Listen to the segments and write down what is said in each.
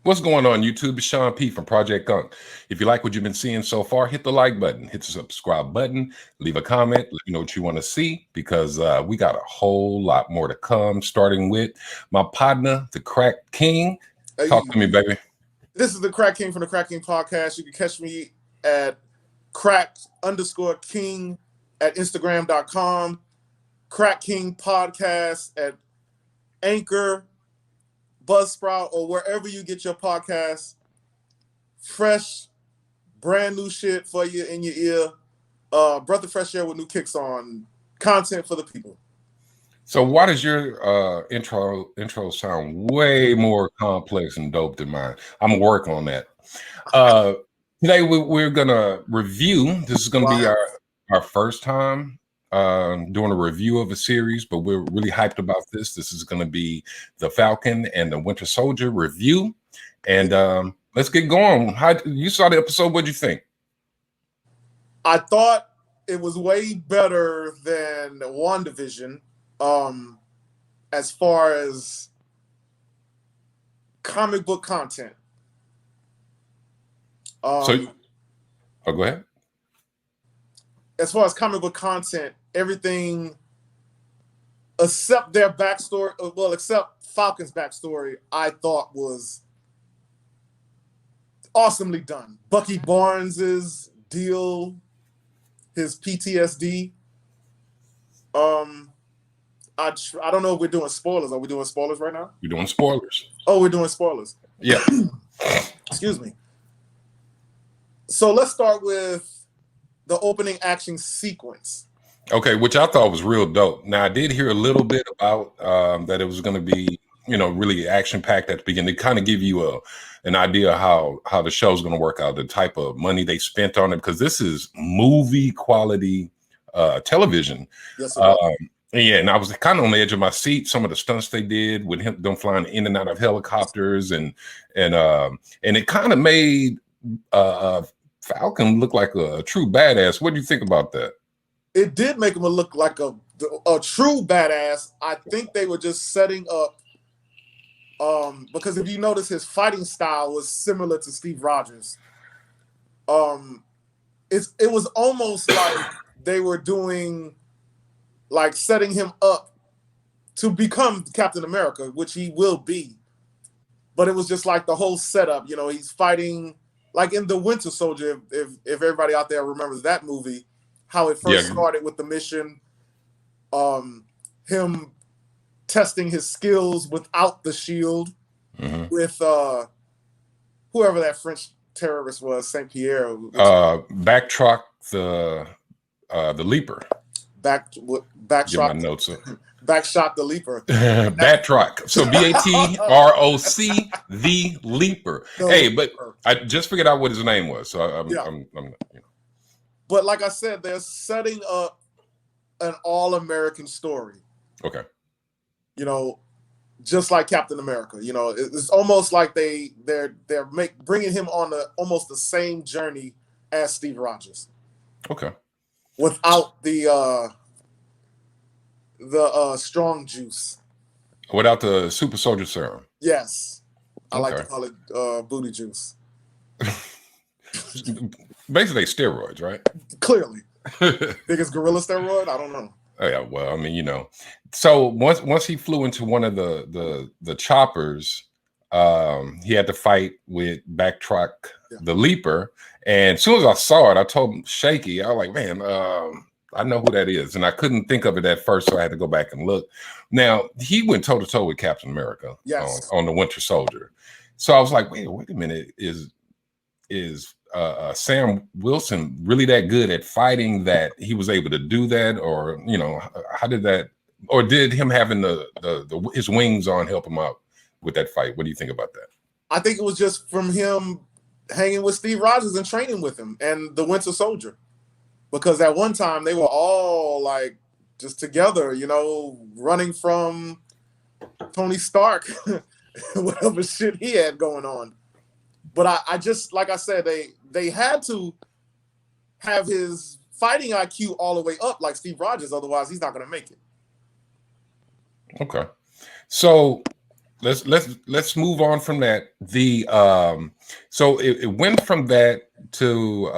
What's going on, YouTube? It's Sean P from Project Gunk. If you like what you've been seeing so far, hit the like button, hit the subscribe button, leave a comment, let me know what you want to see, because we got a whole lot more to come, starting with my partner, the Crack King. Hey, talk to me, baby. This is the Crack King from the Crack King podcast. You can catch me at crack_king at Instagram.com, Crack King podcast at Anchor, Buzzsprout, or wherever you get your podcasts. Fresh, brand new shit for you in your ear. Breath of fresh air with new kicks on. Content for the people. So why does your intro sound way more complex and dope than mine? I'm gonna work on that. Today we're gonna review. This is gonna be our first time doing a review of a series, but we're really hyped about this. This is gonna be the Falcon and the Winter Soldier review, and let's get going. How you saw the episode? What'd you think? I thought it was way better than WandaVision. As far as comic book content. Go ahead. As far as comic book content, everything except their backstory, well, except Falcon's backstory, I thought was awesomely done. Bucky Barnes's deal, his PTSD. I don't know if we're doing spoilers. Are we doing spoilers right now? We're doing spoilers. Oh, we're doing spoilers. Yeah. Excuse me. So let's start with the opening action sequence. Okay, which I thought was real dope. Now, I did hear a little bit about that it was going to be, really action-packed at the beginning. They kind of give you an idea how the show's going to work out, the type of money they spent on it, because this is movie quality television. Yes, yeah, and I was kind of on the edge of my seat. Some of the stunts they did with them flying in and out of helicopters, and it kind of made Falcon look like a true badass. What do you think about that? It did make him look like a true badass. I think they were just setting up, because if you notice, his fighting style was similar to Steve Rogers. It was almost like they were doing, like, setting him up to become Captain America, which he will be. But it was just like the whole setup. He's fighting, like in The Winter Soldier, if everybody out there remembers that movie, how it first started with the mission, him testing his skills without the shield, with whoever that French terrorist was, Saint Pierre. Backtrack the Leaper. Backshot. My notes up. Backshot the Leaper. Backtrack. So BATROC, the Leaper. But I just figured out what his name was. So I'm But like I said, they're setting up an all-American story. Okay. Just like Captain America. It's almost like they're bringing him on almost the same journey as Steve Rogers. Okay. Without the strong juice. Without the super soldier serum. Yes. I like to call it booty juice. Basically steroids, right? Clearly. Biggest gorilla steroid? I don't know. Oh, yeah, well, I mean, So once he flew into one of the choppers, he had to fight with Backtrack the Leaper. And as soon as I saw it, I told Shaky, I was like, man, I know who that is. And I couldn't think of it at first, so I had to go back and look. Now, he went toe-to-toe with Captain America on the Winter Soldier. So I was like, wait a minute, is Sam Wilson really that good at fighting that he was able to do that? Or, how did that, or did him having his wings on help him out with that fight? What do you think about that? I think it was just from him hanging with Steve Rogers and training with him and the Winter Soldier. Because at one time they were all like just together, running from Tony Stark, whatever shit he had going on. But I just, like I said, they had to have his fighting IQ all the way up like Steve Rogers, otherwise he's not going to make it. Okay. So let's move on from that. The so it went from that to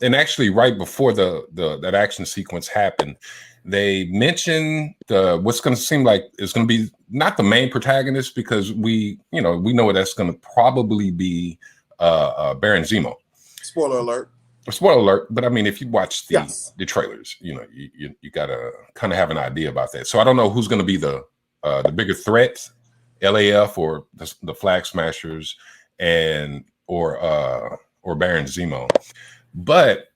and actually right before that action sequence happened, they mentioned what's going to seem like is going to be not the main protagonist, because we know that's going to probably be Baron Zemo. Spoiler alert. Spoiler alert, but I mean, if you watch the trailers, you gotta kind of have an idea about that. So I don't know who's going to be the bigger threat, LAF or the Flag Smashers, or Baron Zemo. But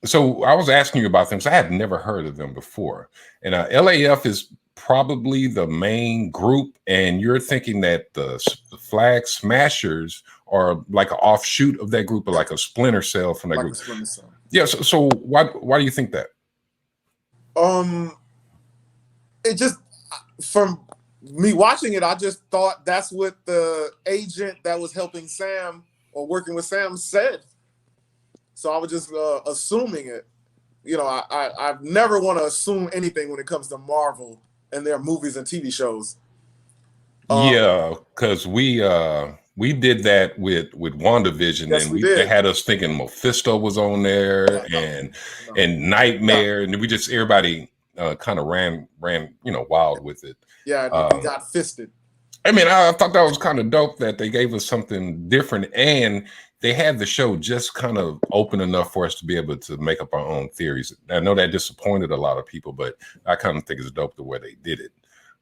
so I was asking you about them because I had never heard of them before, and LAF is probably the main group, and you're thinking that the Flag Smashers are like an offshoot of that group, or like a splinter cell from that group. Yeah. So why do you think that? It just, from me watching it, I just thought that's what the agent that was helping Sam or working with Sam said. So I was just assuming it. I never want to assume anything when it comes to Marvel and their movies and TV shows. Yeah, because we did that with WandaVision, yes, and they had us thinking Mephisto was on there, and Nightmare, and we just everybody kind of ran wild with it. Yeah, we got fisted. I mean, I thought that was kind of dope that they gave us something different, and they had the show just kind of open enough for us to be able to make up our own theories. I know that disappointed a lot of people, but I kind of think it's dope the way they did it.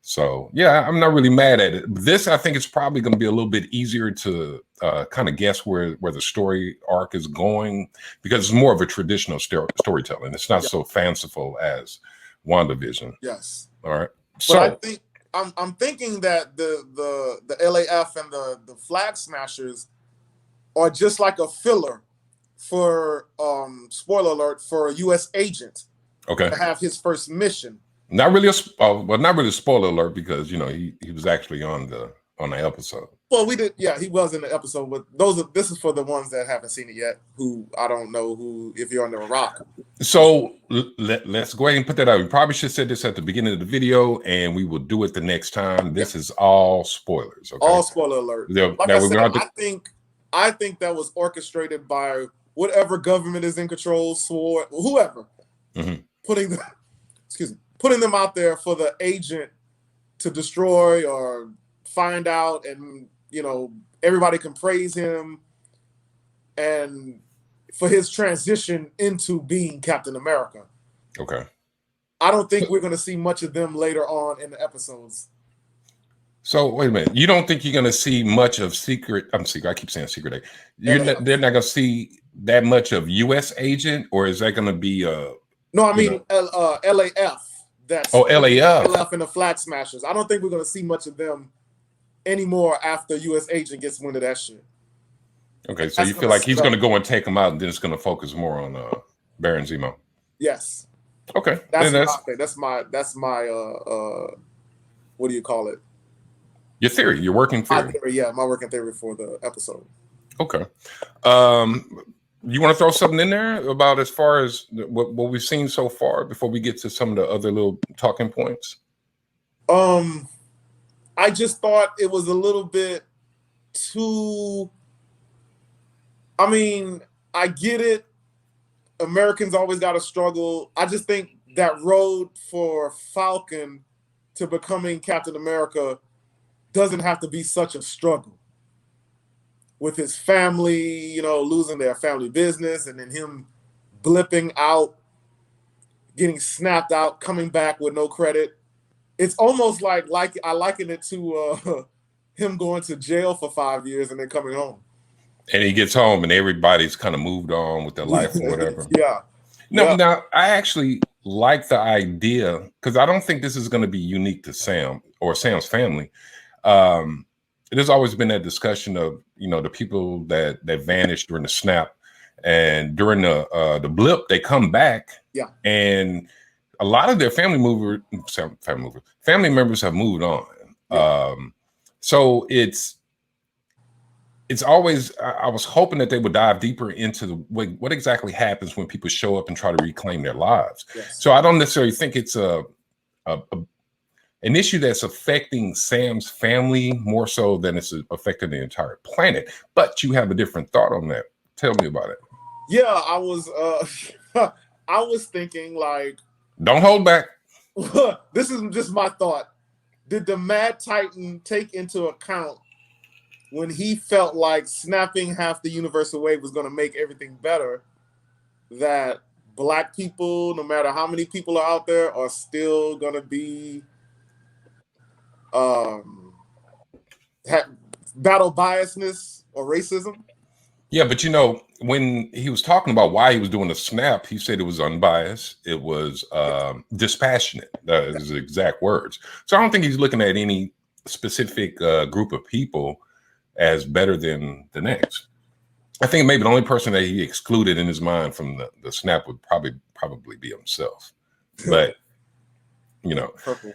So yeah, I'm not really mad at it. This, I think, is probably going to be a little bit easier to kind of guess where the story arc is going, because it's more of a traditional storytelling. It's not so fanciful as WandaVision. Yes. All right. So I think I'm thinking that the LAF and the Flag Smashers are just like a filler for spoiler alert, for a U.S. agent. Okay. To have his first mission. Not really not really a spoiler alert, because he was actually on the episode. Well, we did, yeah, he was in the episode, but this is for the ones that haven't seen it yet, who I don't know if you're under a rock. So let's go ahead and put that out. We probably should have said this at the beginning of the video, and we will do it the next time. This is all spoilers. Okay? All spoiler alert. Like I said, I think that was orchestrated by whatever government is in control, SWORD, whoever, putting them out there for the agent to destroy or find out, and everybody can praise him, and for his transition into being Captain America. Okay. I don't think we're going to see much of them later on in the episodes. So wait a minute. You don't think you're going to see much of Secret? I keep saying Secret. They're not going to see that much of U.S. agent, or is that going to be No, I mean LAF. That's LAF and the Flag Smashers. I don't think we're going to see much of them anymore after U.S. agent gets wind of that shit. Okay, so you feel like he's going to go and take them out, and then it's going to focus more on Baron Zemo. Yes. Okay. That's my what do you call it? Your theory, your working theory. My working theory for the episode. Okay. You want to throw something in there about as far as what we've seen so far before we get to some of the other little talking points? I just thought it was a little bit too. I mean, I get it. Americans always got to struggle. I just think that road for Falcon to becoming Captain America doesn't have to be such a struggle. With his family, losing their family business, and then him blipping out, getting snapped out, coming back with no credit. It's almost like I liken it to him going to jail for 5 years and then coming home. And he gets home and everybody's kind of moved on with their life or whatever. Yeah. Now I actually like the idea, because I don't think this is going to be unique to Sam or Sam's family. There's always been that discussion of, the people that vanished during the snap, and during the blip, they come back. Yeah. And a lot of their family members have moved on. Yeah. So it's always, I was hoping that they would dive deeper into what exactly happens when people show up and try to reclaim their lives. Yes. So I don't necessarily think it's an issue that's affecting Sam's family more so than it's affecting the entire planet. But you have a different thought on that. Tell me about it. Yeah, I was I was thinking like, don't hold back. This is just my thought. Did the Mad Titan take into account when he felt like snapping half the universe away was going to make everything better, that Black people, no matter how many people are out there, are still going to be battle biasness or racism? Yeah, but you know, when he was talking about why he was doing the snap, he said it was unbiased. It was dispassionate. That is his exact words. So I don't think he's looking at any specific group of people as better than the next. I think maybe the only person that he excluded in his mind from the snap would probably be himself. But, you know. Purple.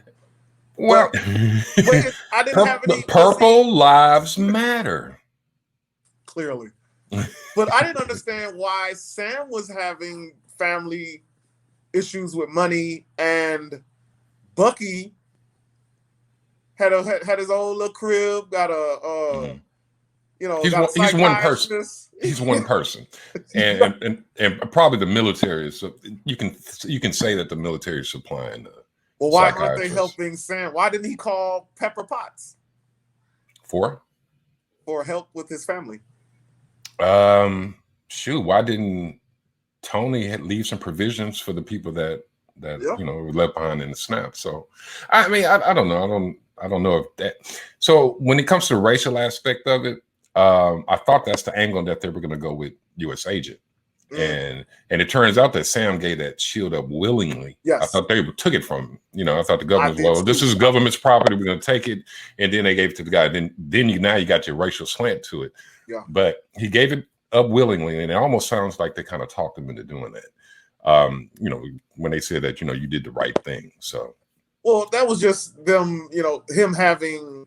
Well, I didn't have any. Purple lives matter. Clearly. But I didn't understand why Sam was having family issues with money and Bucky had his own little crib, got a you know, he's one person. He's one person, and probably the military is. So you can say that the military is supplying. Well, why aren't they helping Sam? Why didn't he call Pepper Potts for help with his family? Shoot, why didn't Tony leave some provisions for the people that you know were left behind in the snap? So, I mean, I don't know. I don't know if that. So when it comes to the racial aspect of it, I thought that's the angle that they were going to go with U.S. Agent, and it turns out that Sam gave that shield up willingly. Yes, I thought they took it from I thought the government was, well, this is government's property, we're going to take it, and then they gave it to the guy. Then you got your racial slant to it. Yeah, but he gave it up willingly, and it almost sounds like they kind of talked him into doing that. You know, when they said that, you did the right thing. So, well, that was just them, him having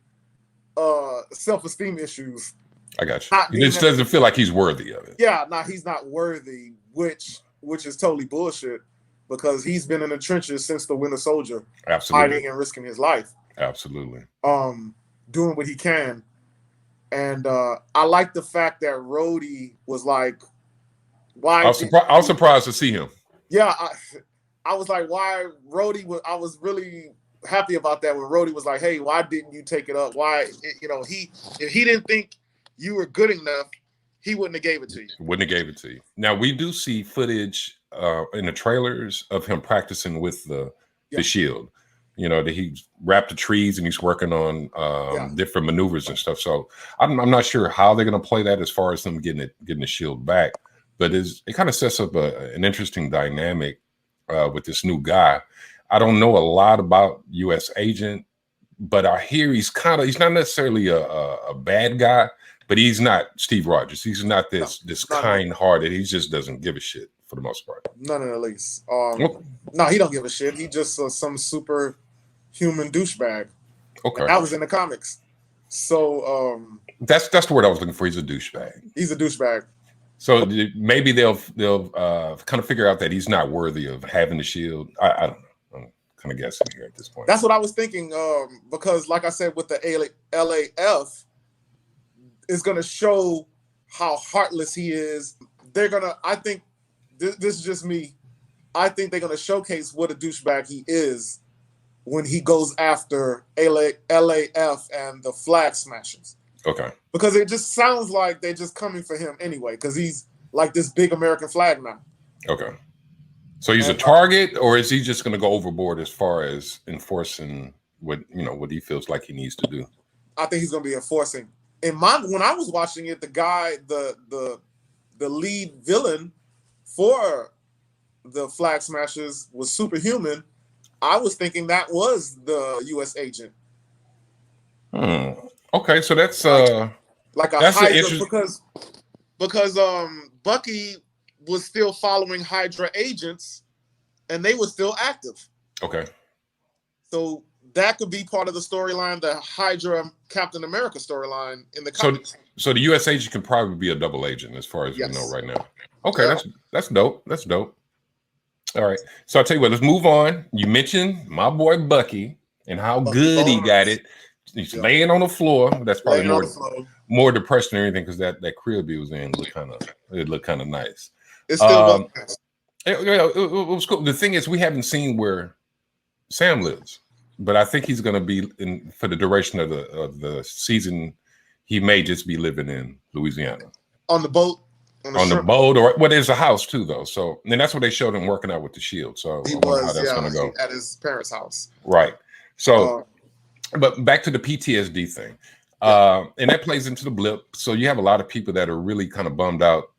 self-esteem issues. I got you. He just doesn't feel like he's worthy of it. Yeah, he's not worthy, which is totally bullshit, because he's been in the trenches since the Winter Soldier. Absolutely. Fighting and risking his life. Absolutely. Doing what he can. And I like the fact that Rhodey was like, why? I was surprised to see him. Yeah, I was like, why Rhodey? I was really happy about that when Rhodey was like, hey, why didn't you take it up? Why, if he didn't think you were good enough, he wouldn't have gave it to you. Wouldn't have gave it to you. Now, we do see footage in the trailers of him practicing with the shield. That he's wrapped the trees and he's working on different maneuvers and stuff. So I'm not sure how they're going to play that as far as them getting the shield back. But it kind of sets up an interesting dynamic with this new guy. I don't know a lot about U.S. Agent, but I hear he's not necessarily a bad guy, but he's not Steve Rogers. He's not this kind-hearted. He just doesn't give a shit for the most part. None of the least. No, he don't give a shit. He just some super human douchebag. Okay, and that was in the comics. So that's the word I was looking for. He's a douchebag. He's a douchebag. So maybe they'll kind of figure out that he's not worthy of having the shield. I don't know. I'm kind of guessing here at this point. That's what I was thinking. Because like I said, with the LAF, it's gonna show how heartless he is. I think this is just me. I think they're gonna showcase what a douchebag he is when he goes after LAF and the Flag Smashers. Okay. Because it just sounds like they're just coming for him anyway, because he's like this big American flag now. Okay. So he's a target, or is he just going to go overboard as far as enforcing what he feels like he needs to do? I think he's going to be enforcing. When I was watching it, the guy, the lead villain for the Flag Smashers was superhuman. I was thinking that was the U.S. agent. Okay, so that's like a Hydra, because Bucky was still following Hydra agents, and they were still active. Okay. So that could be part of the storyline, the Hydra Captain America storyline in the comics. So the U.S. agent can probably be a double agent, as far as we know right now. Okay, yeah. That's dope. That's dope. All right. So I'll tell you what, let's move on. You mentioned my boy Bucky. and how good he got it. He's laying on the floor. That's probably more depressing than anything because that crib he was in looked kind of nice. It still was nice. It was cool. The thing is, we haven't seen where Sam lives, but I think he's going to be in for the duration of the season. He may just be living in Louisiana on the boat. On the boat, or there's a house too, though. So, and that's what they showed him working out with the Shield. So he was, how that's going to go at his parents' house, right? So, but back to the PTSD thing, and that plays into the blip. So you have a lot of people that are really kind of bummed out,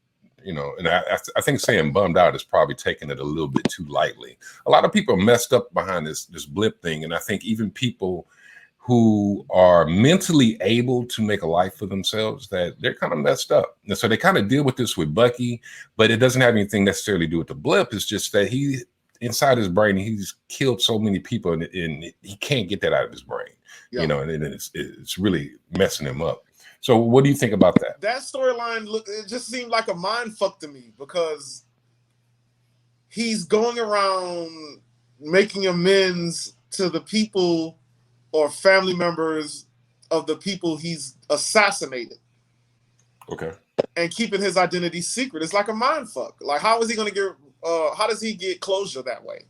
and I think saying bummed out is probably taking it a little bit too lightly. A lot of people are messed up behind this blip thing, and I think even people who are mentally able to make a life for themselves, that they're kind of messed up. And so they kind of deal with this with Bucky, but it doesn't have anything necessarily to do with the blip. It's just that he, inside his brain, he's killed so many people and he can't get that out of his brain, and it's really messing him up. So what do you think about that? That storyline, it just seemed like a mind fuck to me because he's going around making amends to the people or family members of the people he's assassinated. Okay. And keeping his identity secret. It's like a mind fuck. Like, how is he going to get, how does he get closure that way?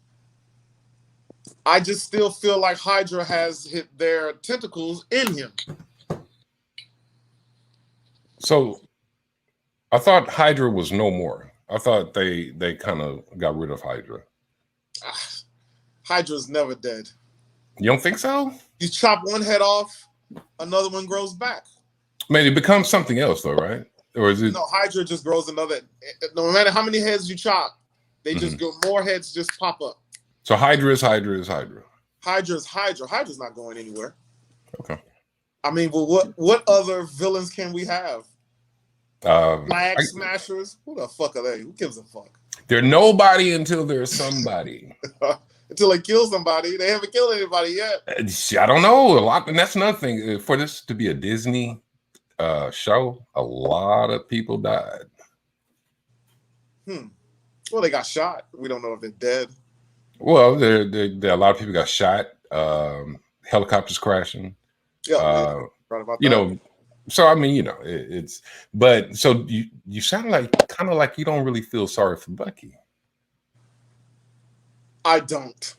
I just still feel like Hydra has hit their tentacles in him. So I thought Hydra was no more. I thought they kind of got rid of Hydra. Hydra's never dead. You don't think so? You chop one head off, another one grows back. Man, it becomes something else though, right? Or is it? No, Hydra just grows another. No matter how many heads you chop, they just go, more heads just pop up. So Hydra is Hydra is Hydra. Hydra is Hydra. Hydra's not going anywhere. Okay. I mean, well, what other villains can we have? Flag Smashers? Who the fuck are they? Who gives a fuck? They're nobody until they're somebody. Until they kill somebody. They haven't killed anybody yet. I don't know. A lot, and that's another thing. For this to be a Disney show, a lot of people died. Well, they got shot. We don't know if they're dead. Well, there a lot of people got shot. Helicopters crashing. Yeah, right about that. So I mean, it's. But so you sound like kind of like you don't really feel sorry for Bucky. I don't.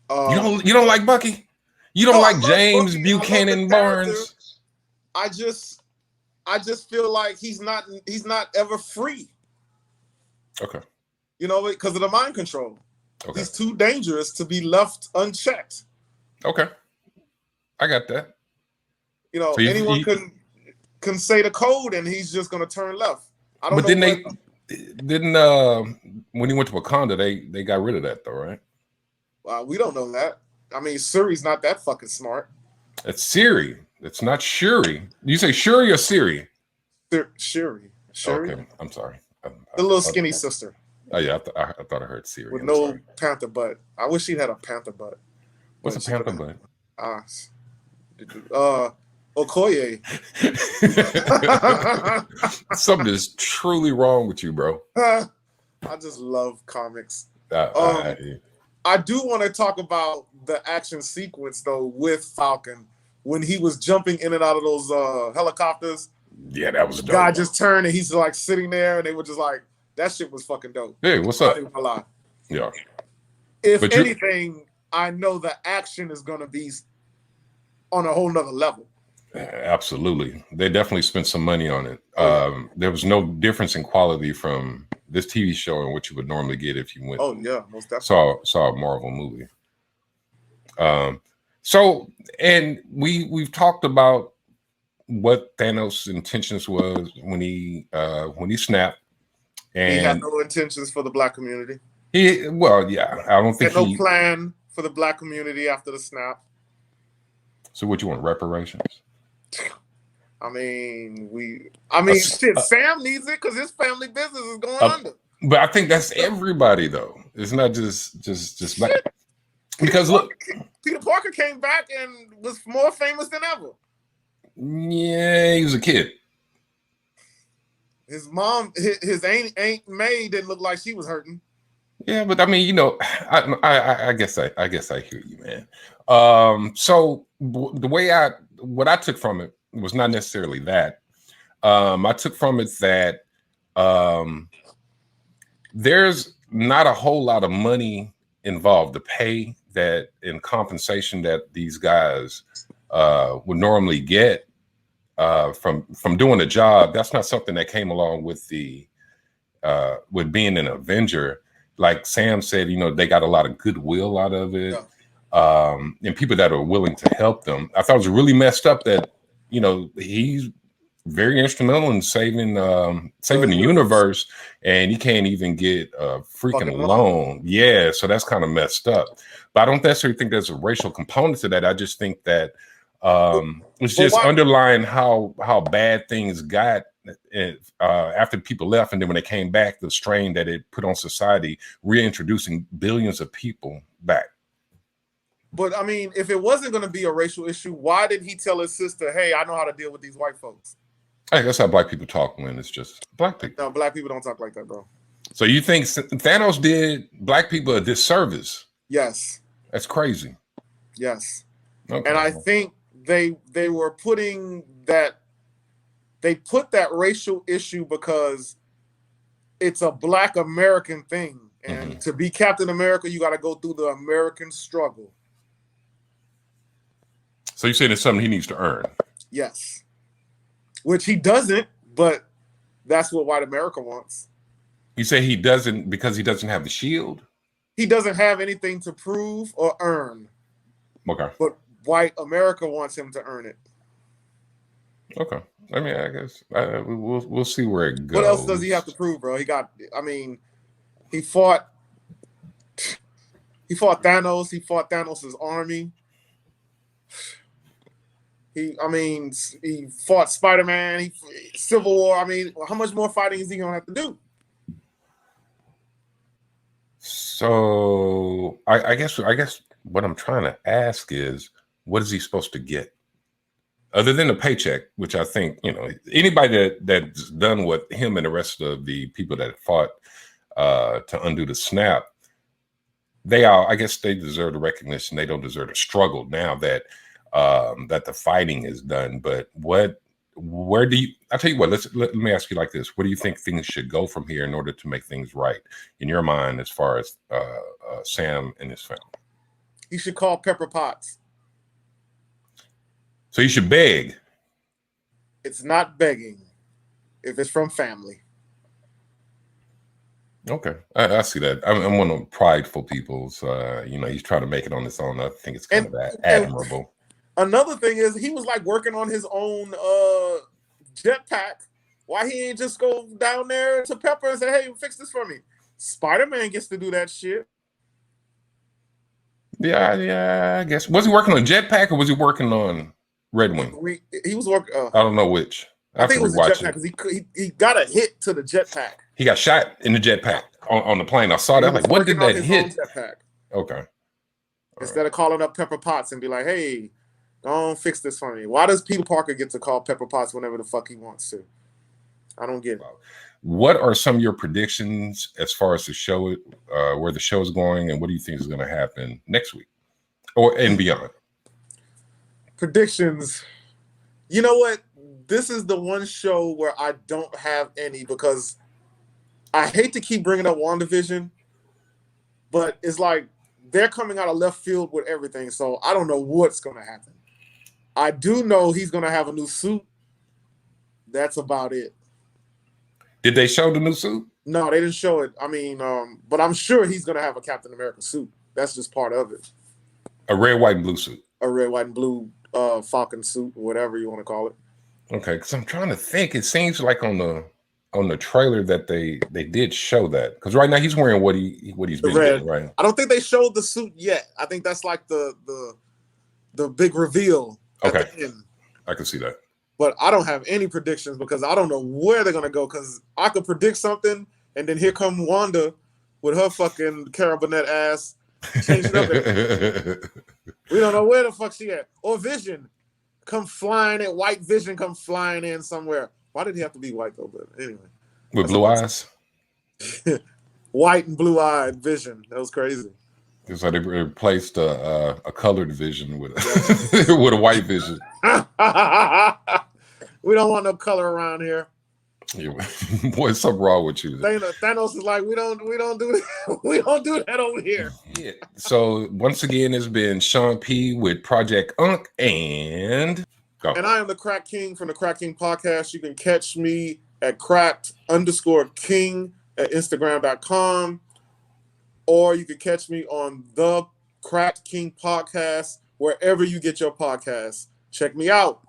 You don't like Bucky? You don't like James Buchanan Barnes? I just feel like he's not ever free. Okay. Because of the mind control. Okay. He's too dangerous to be left unchecked. Okay. I got that. So anyone can say the code and he's just gonna turn left. I don't know. But didn't when he went to Wakanda, they got rid of that though, right? We don't know that. I mean, Shuri's not that fucking smart. It's Siri. It's not Shuri. You say Shuri or Siri? Shuri. Okay, I'm sorry. The little skinny sister. Oh yeah, I thought I heard Siri. With no panther butt. I wish she'd had a panther butt. What's a panther butt? Okoye. Something is truly wrong with you, bro. I just love comics. I do want to talk about the action sequence though with Falcon when he was jumping in and out of those helicopters. Yeah, that was dope. Guy just turned and he's like sitting there and they were just like, that shit was fucking dope. Hey, what's up? Yeah. If anything, I know the action is going to be on a whole nother level. Absolutely. They definitely spent some money on it. There was no difference in quality from this TV show and what you would normally get if you went. Oh yeah, most definitely. Saw a Marvel movie. So, and we've talked about what Thanos' intentions was when he snapped. And he had no intentions for the Black community. I don't think he had no plan for the Black community after the snap. So what you want, reparations? I mean, shit, Sam needs it because his family business is going under. But I think that's everybody though. It's not just Black. Because look, Peter Parker came back and was more famous than ever. Yeah, he was a kid. His mom, his Aunt May didn't look like she was hurting. Yeah, but I mean, I guess I hear you, man. So the way what I took from it was not necessarily that. I took from it that um, there's not a whole lot of money involved to pay that in compensation that these guys would normally get from doing a job. That's not something that came along with being an Avenger. Like Sam said, they got a lot of goodwill out of it, Yeah. and people that are willing to help them. I thought it was really messed up that he's very instrumental in saving the universe, and he can't even get a freaking Fucking loan. Yeah, so that's kind of messed up. But I don't necessarily think there's a racial component to that. I just think that it's But just why? underlying how bad things got after people left, and then when they came back, the strain that it put on society, reintroducing billions of people back. But I mean, if it wasn't going to be a racial issue, why did he tell his sister, "Hey, I know how to deal with these white folks"? I think that's how black people talk when it's just black people. No, black people don't talk like that, bro. So you think Thanos did black people a disservice? Yes. That's crazy. Yes. Okay. And I think they were putting that, they put that racial issue because it's a Black American thing. And to be Captain America, you got to go through the American struggle. So you're saying it's something he needs to earn? Yes. Which he doesn't, but that's what white America wants. You say he doesn't because he doesn't have the shield? He doesn't have anything to prove or earn. Okay. But white America wants him to earn it. Okay. I mean, I guess we'll see where it goes. What else does he have to prove, bro? He fought Thanos. He fought Thanos' army. He fought Spider-Man. Civil War. I mean, how much more fighting is he gonna have to do? So I guess what I'm trying to ask is, what is he supposed to get other than a paycheck? Which I think anybody that's done what him and the rest of the people that fought to undo the snap, I guess they deserve the recognition. They don't deserve the struggle now that the fighting is done. But I tell you what, let me ask you like this. Where do you think things should go from here in order to make things right in your mind as far as Sam and his family? He should call Pepper Potts. So you should beg. It's not begging if it's from family. Okay, I see that. I'm one of the prideful people. So, he's trying to make it on his own. I think it's kind of admirable. Another thing is he was like working on his own jetpack. Why he ain't just go down there to Pepper and say, "Hey, fix this for me"? Spider-Man gets to do that shit. Yeah, I guess. Was he working on jetpack or was he working on Red Wing? He was working. I don't know which. I think it was the jetpack because he got a hit to the jetpack. He got shot in the jetpack on the plane. I saw that. Like, what did that hit? Okay. Instead of calling up Pepper Potts and be like, "Hey, don't fix this for me." Why does Peter Parker get to call Pepper Potts whenever the fuck he wants to? I don't get it. What are some of your predictions as far as the show, where the show is going, and what do you think is going to happen next week and beyond? Predictions. You know what? This is the one show where I don't have any because I hate to keep bringing up WandaVision, but it's like they're coming out of left field with everything, so I don't know what's going to happen. I do know he's going to have a new suit. That's about it. Did they show the new suit? No, they didn't show it. I mean, but I'm sure he's going to have a Captain America suit. That's just part of it. A red, white, and blue suit. A red, white, and blue Falcon suit, whatever you want to call it. Okay, because I'm trying to think. It seems like on the trailer that they did show that, because right now he's wearing what he's been wearing, right? I don't think they showed the suit yet. I think that's like the big reveal. Okay, at the end. I can see that. But I don't have any predictions because I don't know where they're gonna go. Because I could predict something, and then here come Wanda with her fucking Carabinette ass changing up. We don't know where the fuck she at. Or Vision come flying in. White Vision come flying in somewhere. Why did he have to be white though? But anyway, with blue eyes. white and blue-eyed Vision. That was crazy. It's like they replaced a colored Vision with with a white Vision. We don't want no color around here. Yeah. What's something wrong with you? Thanos is like, we don't do that. We don't do that over here. Yeah. So once again, it's been Sean P with Project Unk and go. And I am the Crack King from the Crack King podcast. You can catch me at cracked_king at Instagram.com, or you can catch me on the Crack King podcast wherever you get your podcasts. Check me out.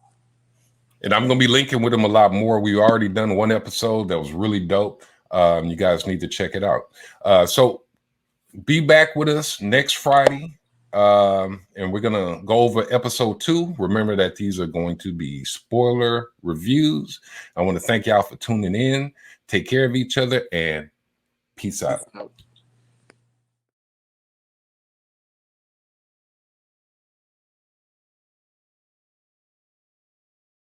And I'm going to be linking with him a lot more. We've already done one episode that was really dope. You guys need to check it out. So be back with us next Friday. And we're going to go over episode 2. Remember that these are going to be spoiler reviews. I want to thank y'all for tuning in. Take care of each other and peace out.